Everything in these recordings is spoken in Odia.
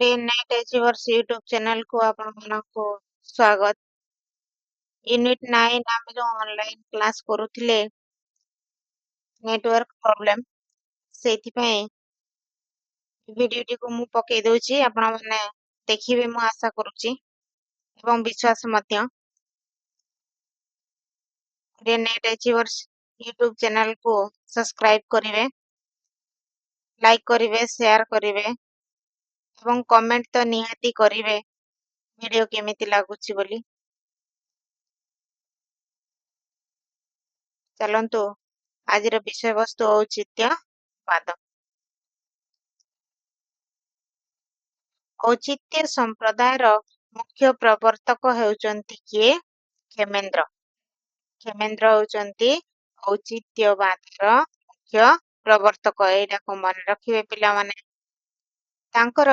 नेट अचीवर्स यूट्यूब चैनल को आपको स्वागत। यूनिट 9 आम जो ऑनलाइन क्लास करूथिले नेटवर्क प्रॉब्लम सेथिपई वीडियोटी को मु पके दोची आपण माने देखिबे मु आशा करूची एवं विश्वास मध्य नेट अचीवर्स यूट्यूब चैनल को सब्सक्राइब करिवे, लाइक करिवे, शेयर करिवे एवं कमेंट तो निहाती करिवे वीडियो केमिति लागुची बोली। चलंतु आजिर विषय वस्तु औचित्यवाद। औचित्य संप्रदायर मुख्य प्रवर्तक हेउचंती किए? खेमेंद्र। खेमेंद्र हेउचंती औचित्यवादर मुख्य प्रवर्तक। एटा को मन रखिबे पिला माने। तांकर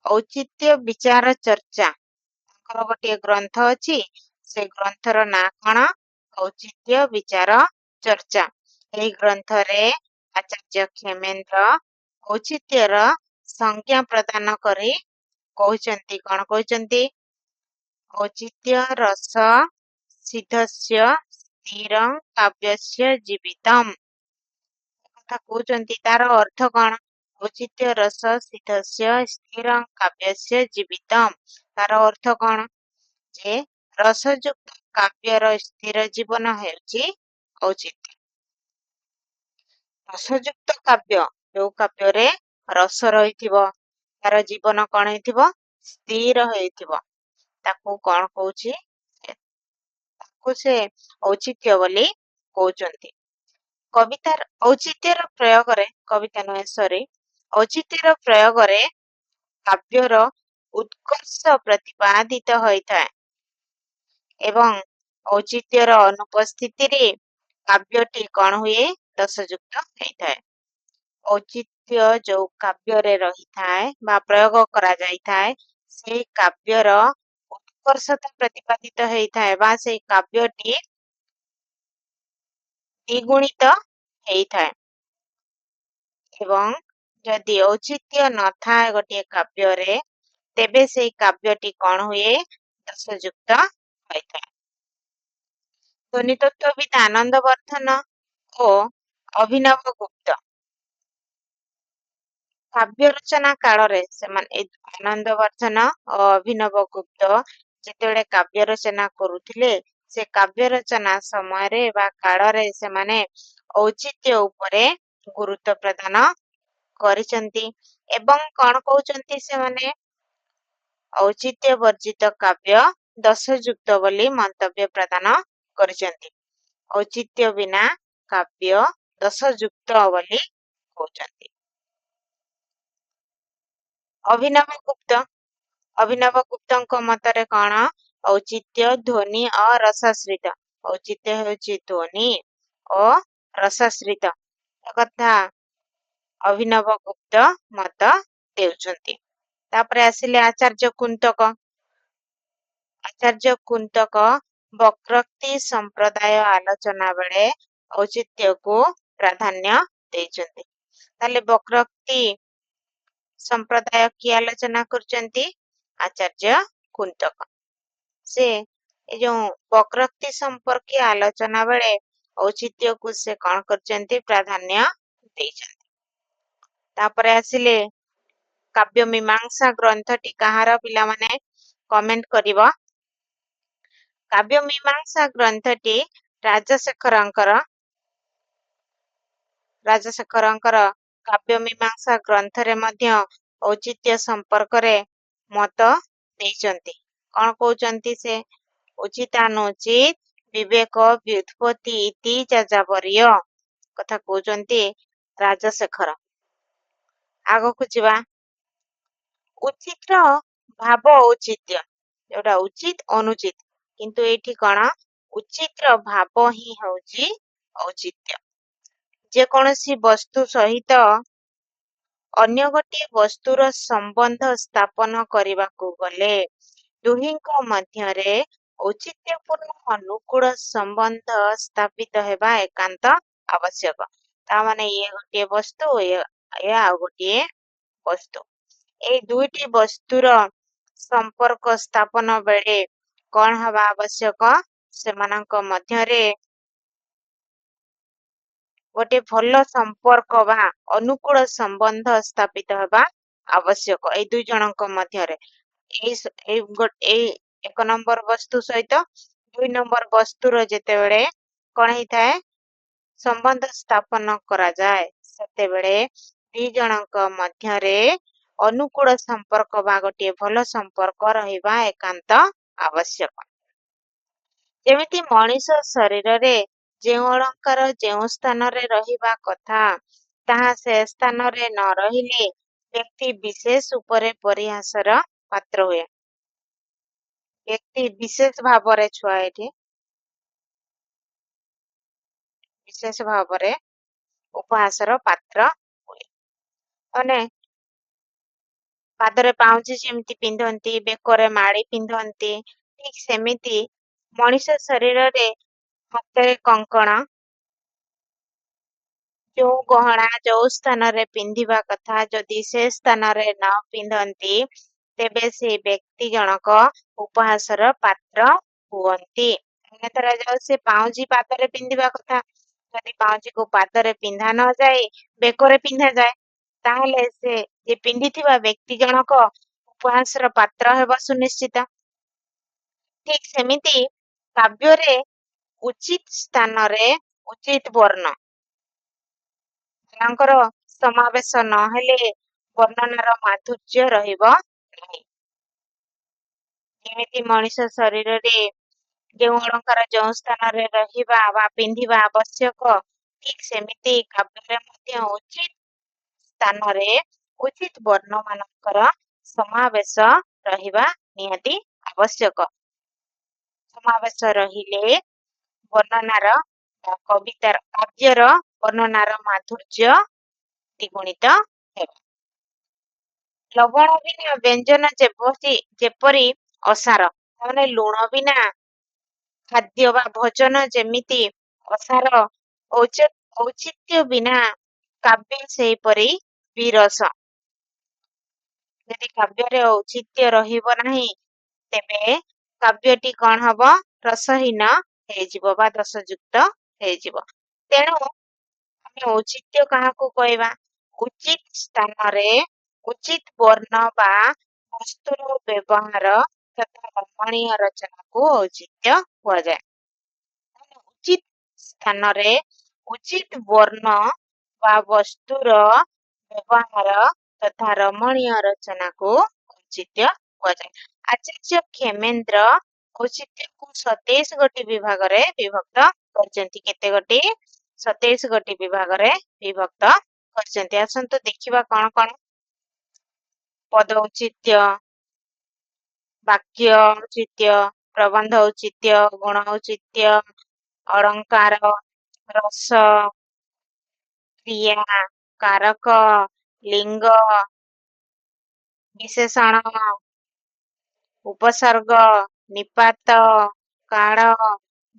औचित्य विचार चर्चा तांकर गोटे ग्रंथ अछि, से ग्रंथर ना कोन? औचित्य विचार चर्चा। एही ग्रंथ रे आचार्य खेमेंद्र औचित्यर संज्ञा प्रदान करी कहउचंती कोन कहउचंती? औचित्य रस सिद्धस्य स्थिरं काव्यस्य जीवितम। कथा कहउचंती तार अर्थ कोन? औचित्य रस सिद्धस्य स्थिरं काव्यस्य जीवितम। तार अर्थ कोन? जे रसयुक्त काव्यर स्थिर जीवन हेउची औचित्य। रसयुक्त काव्य जो काव्य रे रस रहिथिबो तार जीवन कोन हेथिबो? स्थिर हेथिबो। ताकू कोन कहउची? ताकू से औचित्य बोली कहउचंती। कवितार औचित्यर प्रयोग रे कविता नय सॉरी औचित्यर प्रयोग रे काव्यर उत्कर्ष प्रतिपादित होइथाय एवं औचित्यर अनुपस्थिति रे काव्यटी कोन हुए? रसयुक्त हेइथाय। औचित्य जो काव्य रे रहिथाय बा प्रयोग करा जाइथाय से काव्यर उत्कर्षता प्रतिपादित हेइथाय बा से काव्यटी द्विगुणित हेइथाय। एवं यदि औचित्य न थाए गोटे काव्य रे तेबे से काव्यटी कोन हुए? रसयुक्त होइथाय। ध्वनितत्वविद आनंदवर्धन और अभिनव गुप्त काव्य रचना काल रे सेमाने आनंदवर्धन और अभिनव गुप्त जेतेबेले काव्य रचना करुथिले से काव्य रचना समय रे बा काल रे सेमाने औचित्य उपरे गुरुत्व प्रदान करिसंती एवं कोन कहउचंती सेमाने औचित्य वर्जित काव्य दशयुक्त बोली मंतव्य प्रदान करिसंती। औचित्य बिना काव्य दशयुक्त बोली कहउचंती। अभिनव गुप्तଙ୍କ मतरे कोन? औचित्य ध्वनि और रसाश्रित। औचित्य हेउची ध्वनि और रसाश्रित कथा अभिनव गुप्त मत देउचंती। तापरे आसिले आचार्य कुंतक। आचार्य कुंतक वक्रोक्ति संप्रदाय आलोचना बेले औचित्य को प्राधान्य देइचंती। ताले वक्रोक्ति संप्रदाय की आलोचना करचंती? आचार्य कुंतक। से ए जो वक्रोक्ति संपर्क आलोचना बेले औचित्य को से कोन करचंती? प्राधान्य देइचंती। तापरे आसिले काव्य मीमांसा ग्रंथटी कहार पिला माने कमेंट करिवो। काव्य मीमांसा ग्रंथटी राजशेखरंकर काव्य मीमांसा ग्रंथ रे मध्य औचित्य संपर्क रे मत देइचंती। कोन कहउचंती से? उचितानुचित विवेक व्युत्पत्ति इति जाजाबर्य कथा कहउचंती राजशेखर। आगो खुजिबा उचित भाव औचित्य जोटा उचित अनुचित किंतु एठी कोन? उचित भाव ही होउची औचित्य। जे कोनसी वस्तु सहित अन्य गोटे वस्तुर संबंध स्थापन करबाकू गले दुहिंको मध्यरे औचित्यपूर्ण अनुकूल संबंध स्थापित हेबा एकांत आवश्यक। ता माने ये गोटे वस्तु ये आ गोटे वस्तु ଏଇ ଦୁଇଟି ବସ୍ତୁର ସମ୍ପର୍କ ସ୍ଥାପନ ବେଳେ କଣ ହେବା ଆବଶ୍ୟକ? ସେମାନଙ୍କ ମଧ୍ୟରେ ଗୋଟେ ଭଲ ସମ୍ପର୍କ ବା ଅନୁକୂଳ ସମ୍ବନ୍ଧ ସ୍ଥାପିତ ହେବା ଆବଶ୍ୟକ ଏଇ ଦୁଇ ଜଣଙ୍କ ମଧ୍ୟରେ। ଏଇ ଏକ ନମ୍ବର ବସ୍ତୁ ସହିତ ଦୁଇ ନମ୍ବର ବସ୍ତୁର ଯେତେବେଳେ କଣ ହେଇଥାଏ ସମ୍ବନ୍ଧ ସ୍ଥାପନ କରାଯାଏ ସେତେବେଳେ ଦି ଜଣଙ୍କ ମଧ୍ୟରେ ଅନୁକୂଳ ସମ୍ପର୍କ ବା ଗୋଟିଏ ଭଲ ସମ୍ପର୍କ ରହିବା ଏକାନ୍ତ ଆବଶ୍ୟକ। ଯେମିତି ମଣିଷ ଶରୀରରେ ଯେଉଁ ଅଳଙ୍କାର ଯେଉଁ ସ୍ଥାନରେ ରହିବା କଥା ତାହା ସେ ସ୍ଥାନରେ ନ ରହିଲେ ବ୍ୟକ୍ତି ବିଶେଷ ଉପରେ ପରିହାସର ପାତ୍ର ହୁଏ। ବ୍ୟକ୍ତି ବିଶେଷ ଭାବରେ ଛୁଆ ଏଠି ବିଶେଷ ଭାବରେ ଉପହାସର ପାତ୍ର ହୁଏ। ମାନେ ପାଦରେ ପାଉଁଜି ଯେମିତି ପିନ୍ଧନ୍ତି, ବେକରେ ମାଳି ପିନ୍ଧନ୍ତି, ଠିକ ସେମିତି ମଣିଷ ଶରୀରରେ ହାତରେ କଙ୍କଣ, ଯୋଉ ଗହଣା ଯୋଉ ସ୍ଥାନରେ ପିନ୍ଧିବା କଥା ଯଦି ସେ ସ୍ଥାନରେ ନ ପିନ୍ଧନ୍ତି ତେବେ ସେ ବ୍ୟକ୍ତି ଜଣକ ଉପହାସର ପାତ୍ର ହୁଅନ୍ତି। ଧରାଯାଉ ସେ ପାଉଁଜି ପାଦରେ ପିନ୍ଧିବା କଥା, ଯଦି ପାଉଁଜିକୁ ପାଦରେ ପିନ୍ଧା ନ ଯାଏ ବେକରେ ପିନ୍ଧାଯାଏ ତାହେଲେ ସେ ଯେ ପିନ୍ଧିଥିବା ବ୍ୟକ୍ତି ଜଣକ ଉପହାସର ପାତ୍ର ହେବା ସୁନିଶ୍ଚିତ। ଠିକ ସେମିତି କାବ୍ୟରେ ଉଚିତ ସ୍ଥାନରେ ଉଚିତ ବର୍ଣ୍ଣ ତାଙ୍କର ସମାବେଶ ନହେଲେ ବର୍ଣ୍ଣନାର ମାଧୁର୍ଯ୍ୟ ରହିବ ନାହିଁ। ଯେମିତି ମଣିଷ ଶରୀରରେ ଯେଉଁ ଅଳଙ୍କାର ଯେଉଁ ସ୍ଥାନରେ ରହିବା ବା ପିନ୍ଧିବା ଆବଶ୍ୟକ ଠିକ ସେମିତି କାବ୍ୟରେ ମଧ୍ୟ ଉଚିତ ସ୍ଥାନରେ ଉଚିତ ବର୍ଣ୍ଣ ମାନଙ୍କର ସମାବେଶ ରହିବା ନିହାତି ଆବଶ୍ୟକ। ସମାବେଶ ରହିଲେ ବର୍ଣ୍ଣନାର କବିତାର କାବ୍ୟର ବର୍ଣ୍ଣନାର ମାଧୁର୍ଯ୍ୟ ଦ୍ୱିଗୁଣିତ ହେବ। ଲବଣ ବିନା ବ୍ୟଞ୍ଜନ ଯେପରି ଅସାର, ମାନେ ଲୁଣ ବିନା ଖାଦ୍ୟ ବା ଭୋଜନ ଯେମିତି ଅସାର, ଔଚିତ୍ୟ ବିନା କାବ୍ୟ ସେହିପରି ବିରସ। ଯଦି କାବ୍ୟରେ ଔଚିତ୍ୟ ରହିବ ନାହିଁ ତେବେ କାବ୍ୟଟି କଣ ହବ? ରସହୀନ ହେଇଯିବ ବା ଦୋଷଯୁକ୍ତ ହେଇଯିବ। ତେଣୁ ଆମେ ଔଚିତ୍ୟ କାହାକୁ କହିବା? ଉଚିତ ସ୍ଥାନରେ ଉଚିତ ବର୍ଣ୍ଣ ବା ବସ୍ତୁର ବ୍ୟବହାର ତଥା ରମଣୀୟ ରଚନାକୁ ଔଚିତ୍ୟ କୁହାଯାଏ। ଉଚିତ ସ୍ଥାନରେ ଉଚିତ ବର୍ଣ୍ଣ ବା ବସ୍ତୁର ବ୍ୟବହାର ତଥା ରମଣୀୟ ରଚନାକୁ ଔଚିତ୍ୟ କୁହାଯାଏ। ଆଚାର୍ଯ୍ୟ କ୍ଷେମେନ୍ଦ୍ର ଔଚିତ୍ୟକୁ 27 ଗୋଟି ବିଭାଗରେ ବିଭକ୍ତ କରିଛନ୍ତି। କେତେ ଗୋଟି? 27 ଗୋଟି ବିଭାଗରେ ବିଭକ୍ତ କରିଛନ୍ତି। ଆସନ୍ତୁ ଦେଖିବା କଣ କଣ? ପଦ ଔଚିତ୍ୟ, ବାକ୍ୟ ଔଚିତ୍ୟ, ପ୍ରବନ୍ଧ ଔଚିତ୍ୟ, ଗୁଣ ଔଚିତ୍ୟ, ଅଳଙ୍କାର, ରସ, କ୍ରିୟା, କାରକ, ଲିଙ୍ଗ, ବିଶେଷଣ, ଉପସର୍ଗ, ନିପାତ, କାଳ,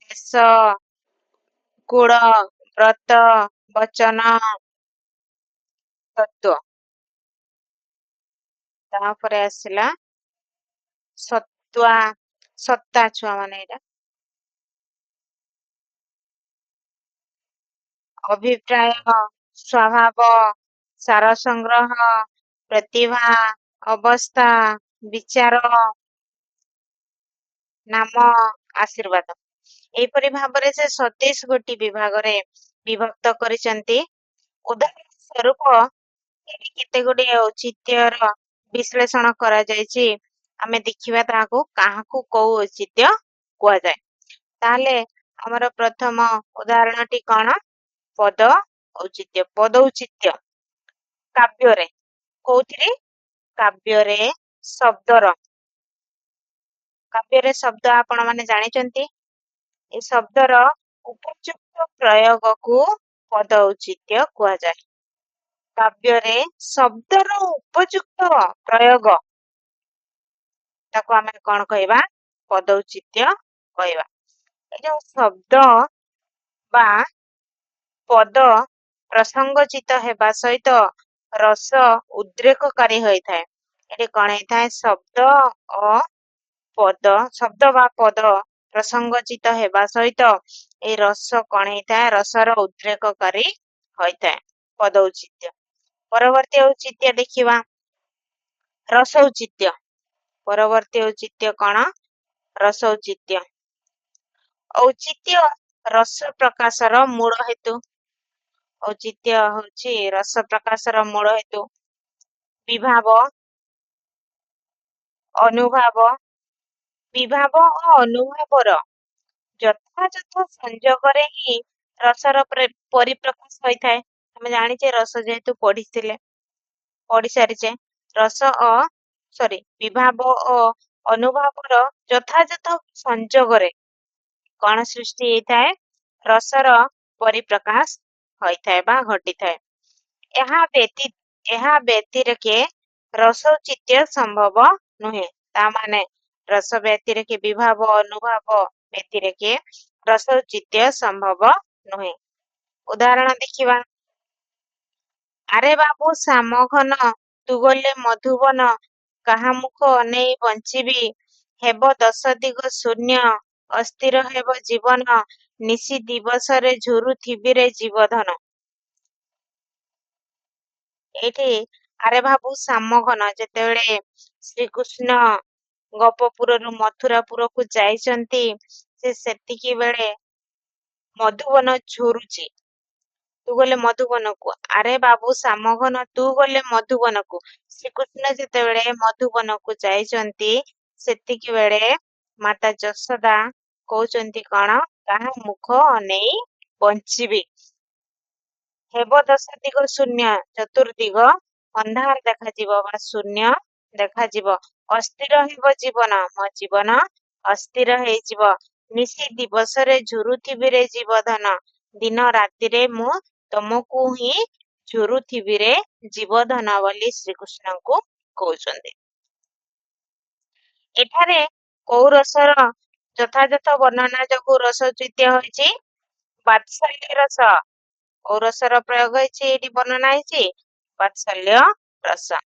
ଦେଶ, କୁଳ, ବ୍ରତ, ବଚନ, ତତ୍ତ୍ୱ। ତାପରେ ଆସିଲା ସତ୍ତା ଛୁଆ ମାନେ ଏଇଟା ଅଭିପ୍ରାୟ, ସ୍ୱଭାବ, ସାର ସଂଗ୍ରହ, ପ୍ରତିଭା, ଅବସ୍ଥା, ବିଚାର, ନାମ, ଆଶୀର୍ବାଦ। ଏହିପରି ଭାବରେ ସେ 27 ଗୋଟି ବିଭାଗରେ ବିଭକ୍ତ କରିଛନ୍ତି। ଉଦାହରଣ ସ୍ୱରୂପ ଏଠି କେତେ ଗୁଡ଼ିଏ ଔଚିତ୍ୟର ବିଶ୍ଳେଷଣ କରାଯାଇଛି। ଆମେ ଦେଖିବା ତାହାକୁ କାହାକୁ କୋଉ ଔଚିତ୍ୟ କୁହାଯାଏ। ତାହେଲେ ଆମର ପ୍ରଥମ ଉଦାହରଣଟି କଣ? ପଦ ଔଚିତ୍ୟ। ପଦ ଔଚିତ୍ୟ କାବ୍ୟରେ କୋଉଥିରେ? କାବ୍ୟରେ ଶବ୍ଦର। କାବ୍ୟରେ ଶବ୍ଦ ଆପଣ ମାନେ ଜାଣିଛନ୍ତି। ଏ ଶବ୍ଦର ଉପଯୁକ୍ତ ପ୍ରୟୋଗକୁ ପଦ ଔଚିତ୍ୟ କୁହାଯାଏ। କାବ୍ୟରେ ଶବ୍ଦର ଉପଯୁକ୍ତ ପ୍ରୟୋଗ ତାକୁ ଆମେ କଣ କହିବା? ପଦ ଔଚିତ୍ୟ କହିବା। ଏ ଯୋଉ ଶବ୍ଦ ବା ପଦ ପ୍ରସଙ୍ଗଚିତ ହେବା ସହିତ ରସ ଉଦ୍ରେକକାରୀ ହୋଇଥାଏ। ଏଠି କଣ ହେଇଥାଏ ଶବ୍ଦ ଓ ପଦ ଶବ୍ଦ ବା ପଦ ପ୍ରସଙ୍ଗଚିତ ହେବା ସହିତ ଏଇ ରସ କଣ ହେଇଥାଏ ରସର ଉଦ୍ରେକକାରୀ ହୋଇଥାଏ ପଦ ଔଚିତ୍ୟ। ପରବର୍ତ୍ତୀ ଔଚିତ୍ୟ ଦେଖିବା ରସ ଔଚିତ୍ୟ। ପରବର୍ତ୍ତୀ ଔଚିତ୍ୟ କଣ ରସ ଔଚିତ୍ୟ। ଔଚିତ୍ୟ ରସ ପ୍ରକାଶର ମୂଳ ହେତୁ। ଔଚିତ୍ୟ ହଉଛି ରସ ପ୍ରକାଶର ମୂଳ ହେତୁ। ବିଭାବ ଅନୁଭାବ ବିଭାବ ଓ ଅନୁଭାବର ଯଥାଯଥ ସଂଯୋଗରେ ହିଁ ରସର ପରିପ୍ରକାଶ ହୋଇଥାଏ। ଆମେ ଜାଣିଛେ ରସ ଯେହେତୁ ପଢି ସାରିଛେ ରସ ବିଭାବ ଓ ଅନୁଭାବର ଯଥାଯଥ ସଂଯୋଗରେ କଣ ସୃଷ୍ଟି ହେଇଥାଏ ରସର ପରିପ୍ରକାଶ ହୋଇଥାଏ ବା ଘଟିଥାଏ। ଏହା ବ୍ୟତିରେକେ ରସ ଔଚିତ୍ୟ ସମ୍ଭବ ନୁହେଁ। ତା ମାନେ ରସ ବ୍ୟତିରେକେ ବିଭାବ ଅନୁଭାବ ବ୍ୟତିରେକେ ରସ ଔଚିତ୍ୟ ସମ୍ଭବ ନୁହେଁ। ଉଦାହରଣ ଦେଖିବା ଆରେ ବାବୁ ସାମଘନ ତୁ ଗଲେ ମଧୁବନ କାହା ମୁଖ ଅନେଇ ବଞ୍ଚିବି ହେବ ଦଶ ଦିଗ ଶୂନ୍ୟ ଅସ୍ଥିର ହେବ ଜୀବନ ନିଶି ଦିବସରେ ଝୁରୁଥିବିରେ ଜୀବଧନ। ଏଇଠି ଆରେ ବାବୁ ସାମଘନ ଯେତେବେଳେ ଶ୍ରୀକୃଷ୍ଣ ଗୋପପୁରରୁ ମଥୁରାପୁରକୁ ଯାଇଛନ୍ତି ସେ ସେତିକି ବେଳେ ମଧୁବନ ଝୁରୁଛି। ତୁ ଗଲେ ମଧୁବନକୁ ଆରେ ବାବୁ ସାମଘନ ତୁ ଗଲେ ମଧୁବନକୁ। ଶ୍ରୀକୃଷ୍ଣ ଯେତେବେଳେ ମଧୁବନକୁ ଯାଇଛନ୍ତି ସେତିକି ବେଳେ ମାତା ଯଶୋଦା କହୁଛନ୍ତି କଣ କାହା ମୁଖ ଅନେଇ ବଞ୍ଚିବି। ହେବ ଦଶ ଦିଗ ଶୂନ୍ୟ ଚତୁର୍ଦିଗ ଅନ୍ଧାର ଦେଖାଯିବ ବା ଶୂନ୍ୟ ଦେଖାଯିବ। ଅସ୍ଥିର ହେବ ଜୀବନ ମୋ ଜୀବନ ଅସ୍ଥିର ହେଇଯିବ। ନିଶି ଦିବସରେ ଝୁରୁଥିବିରେ ଜୀବଧନ ଦିନ ରାତିରେ ମୁଁ ତମକୁ ହିଁ ଝୁରୁଥିବିରେ ଜୀବଧନ ବୋଲି ଶ୍ରୀକୃଷ୍ଣଙ୍କୁ କହୁଛନ୍ତି। ଏଠାରେ କୋଉ ରସର ଯଥାଯଥ ବର୍ଣ୍ଣନା ଯୋଗୁ ରସ ଔଚିତ୍ୟ ହୋଇଛି ବାତ୍ସଲ୍ୟ ରସ। କୋଉ ରସର ପ୍ରୟୋଗ ହେଇଛି ଏଇଠି ବର୍ଣ୍ଣନା ହେଇଛି ବାତ୍ସଲ୍ୟ ରସ।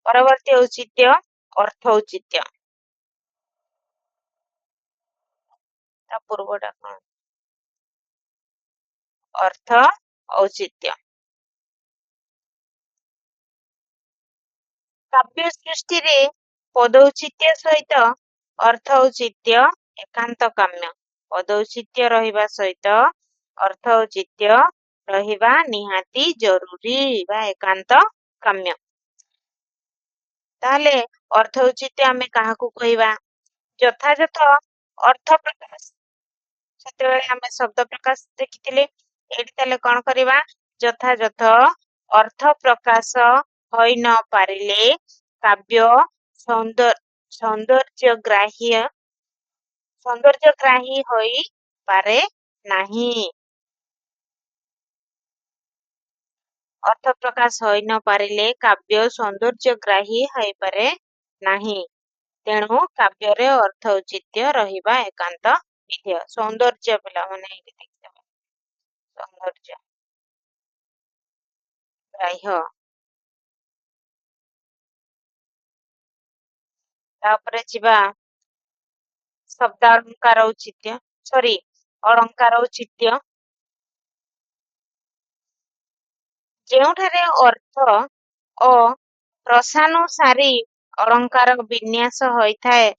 ପରବର୍ତ୍ତୀ ଔଚିତ୍ୟ ଅର୍ଥ ଔଚିତ୍ୟ। ତା ପୂର୍ବଟା କଣ ଅର୍ଥ ଔଚିତ୍ୟ। କାବ୍ୟ ସୃଷ୍ଟିରେ ପଦୌଚିତ୍ୟ ସହିତ ଅର୍ଥ ଔଚିତ୍ୟ ଏକାନ୍ତ କାମ୍ୟ। ପଦୌଚିତ୍ୟ ରହିବା ସହିତ ଅର୍ଥ ଔଚିତ୍ୟ ରହିବା ନିହାତି ଜରୁରୀ ବା ଏକାନ୍ତ କାମ୍ୟ। ତାହେଲେ ଅର୍ଥ ଔଚିତ୍ୟ ଆମେ କାହାକୁ କହିବା ଯଥାଯଥ ଅର୍ଥ ପ୍ରକାଶ। ସେତେବେଳେ ଆମେ ଶବ୍ଦ ପ୍ରକାଶ ଦେଖିଥିଲେ ଏଇଠି ତାହେଲେ କଣ କରିବା ଯଥାଯଥ ଅର୍ଥ ପ୍ରକାଶ ହୋଇ ନ ପାରିଲେ କାବ୍ୟ ସୌନ୍ଦର୍ଯ୍ୟଗ୍ରାହୀ ହୋଇପାରେ ନାହିଁ। ଅର୍ଥ ପ୍ରକାଶ ହୋଇ ନ ପାରିଲେ କାବ୍ୟ ସୌନ୍ଦର୍ଯ୍ୟଗ୍ରାହୀ ହୋଇପାରେ ନାହିଁ। ତେଣୁ କାବ୍ୟରେ ଅର୍ଥ ଔଚିତ୍ୟ ରହିବା ଏକାନ୍ତ ବିଧେୟ। ସୌନ୍ଦର୍ଯ୍ୟ ପିଲାମାନେ ଏଇଠି ଦେଖିଦେବେ ସୌନ୍ଦର୍ଯ୍ୟ ଗ୍ରାହ୍ୟ। ତାପରେ ଯିବା ଶବ୍ଦାଳଙ୍କାର ଔଚିତ୍ୟ ଅଳଙ୍କାର ଔଚିତ୍ୟ। ଯେଉଁଠାରେ ଅର୍ଥ ଓ ରସାନୁସାରୀ ଅଳଙ୍କାର ବିନ୍ୟାସ ହୋଇଥାଏ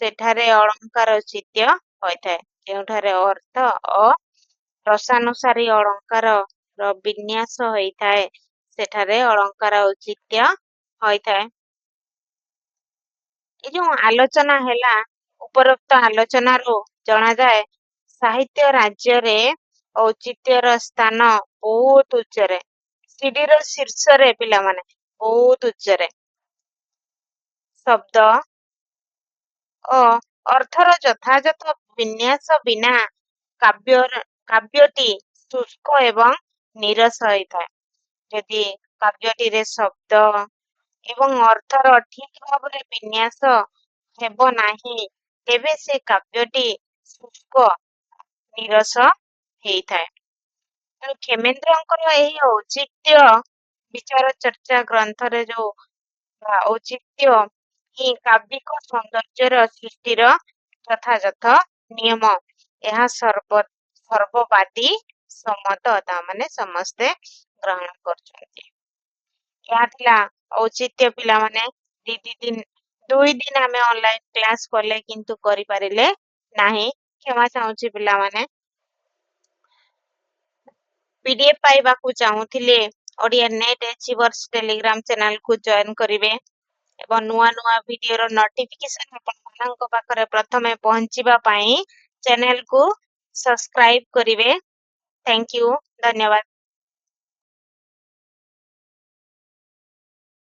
ସେଠାରେ ଅଳଙ୍କାର ଔଚିତ୍ୟ ହୋଇଥାଏ। ଯେଉଁଠାରେ ଅର୍ଥ ଓ ରସାନୁସାରୀ ଅଳଙ୍କାର ବିନ୍ୟାସ ହୋଇଥାଏ ସେଠାରେ ଅଳଙ୍କାର ଔଚିତ୍ୟ ହୋଇଥାଏ। ଏ ଯୋଉ ଆଲୋଚନା ହେଲା ଉପରୋକ୍ତ ଆଲୋଚନାରୁ ଜଣାଯାଏ ସାହିତ୍ୟ ରାଜ୍ୟରେ ଔଚିତ୍ୟର ସ୍ଥାନ ବହୁତ ଉଚ୍ଚରେ। ସିଡିର ଶୀର୍ଷରେ ପିଲାମାନେ ବହୁତ ଉଚ୍ଚରେ। ଶବ୍ଦ ଓ ଅର୍ଥର ଯଥାଯଥ ବିନ୍ୟାସ ବିନା କାବ୍ୟଟି ଶୁଷ୍କ ଏବଂ ନିରସ ହୋଇଥାଏ। ଯଦି କାବ୍ୟଟିରେ ଶବ୍ଦ ଏବଂ ଅର୍ଥର ଠିକ ଭାବରେ ବିନ୍ୟାସ ହେବ ନାହିଁ ତେବେ ସେ କାବ୍ୟଟି ଶୁଷ୍କ ନିରସ ହେଇଥାଏ। ତେଣୁ କ୍ଷେମେନ୍ଦ୍ରଙ୍କର ଏହି ଔଚିତ୍ୟ ବିଚାର ଚର୍ଚ୍ଚା ଗ୍ରନ୍ଥରେ ଯୋଉ ଔଚିତ୍ୟ ହିଁ କାବ୍ୟିକ ସୌନ୍ଦର୍ଯ୍ୟର ସୃଷ୍ଟିର ଯଥାଯଥ ନିୟମ। ଏହା ସର୍ବବାଦୀ ସମ୍ମତ, ତା ମାନେ ସମସ୍ତେ ଗ୍ରହଣ କରୁଛନ୍ତି। ଏହା ଥିଲା ଔଚିତ୍ୟ। ପିଲାମାନେ ଦୁଇ ଦିନ ଆମେ ଅନଲାଇନ କ୍ଲାସ କଲେ କିନ୍ତୁ କରିପାରିଲେ ନାହିଁ, କ୍ଷମା ଚାହୁଁଛି ପିଲାମାନେ। PDF ପାଇବାକୁ ଚାହୁଁଥିଲେ ଓଡ଼ିଆ ନେଟ୍ ଏଚିଭର୍ସ ଟେଲିଗ୍ରାମ ଚ୍ୟାନେଲକୁ ଜଏନ୍ କରିବେ ଏବଂ ନୂଆ ନୂଆ ଭିଡିଓର ନୋଟିଫିକେସନ ଆପଣମାନଙ୍କ ପାଖରେ ପ୍ରଥମେ ପହଞ୍ଚିବା ପାଇଁ ଚ୍ୟାନେଲକୁ ସବସ୍କ୍ରାଇବ କରିବେ। ଥ୍ୟାଙ୍କ ୟୁ, ଧନ୍ୟବାଦ।